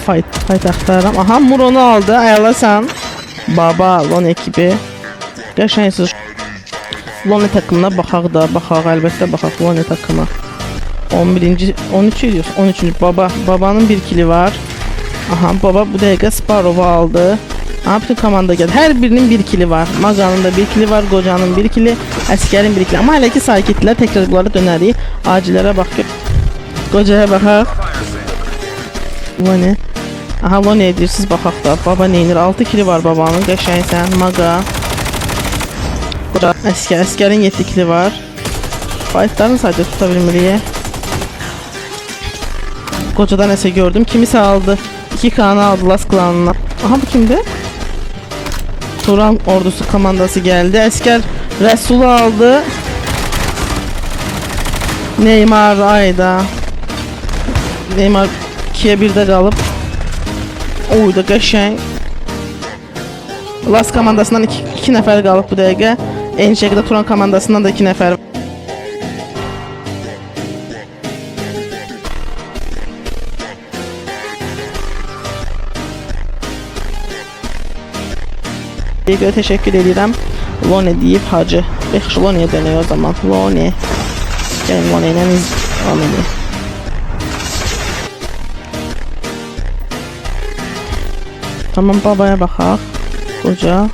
fight axtarıram. Aha, Muronu aldı. Ayarlasan. Baba, Lon ekibi. Qəşəngsiz. Lon takımına baxaq da, əlbəttə baxaq Lon takımı. 11-ci, 13 ediyorsun. 13-cü babanın bir kili var. Aha, baba bu dəqiqə Sparrow'u aldı. Aha, bütün komanda geldi. Her birinin bir kili var. Maga'nın da bir kili var, Qocanın bir kili, Əsgərin bir kili. Amma hələ ki sakitlər, tekrar bunlara dönərik. Acilərə bax. Qocaya baxaq. Loni. Aha, Loni edirsiniz, baxaq da. Baba neynir? 6 kili var babanın. Qəşəngsən. Maga. Qoca. Əsgərin 7 kili var. Fightlarını sadece tuta bilməliyik. Qocadan nəsə gördüm. Kimisi aldı. 2 kanı aldı Las klanına. Aha, bu kimdi? Turan ordusu komandası geldi. Əskər Rəsul'u aldı. Neymar ayda. Neymar 2'ye 1'de qalıb. Oy da qəşəng. Las komandasından 2 nəfər qalıb bu dəqiqə. Eyni şəkildə Turan komandasından da 2 nəfər. Göre teşekkür ederim. Loni deyip hacı. Yaxşı, Loni'ye dönüyor o zaman. Loni. Gelin Loni ile devam edelim. Tamam, babaya baxaq. Qoca.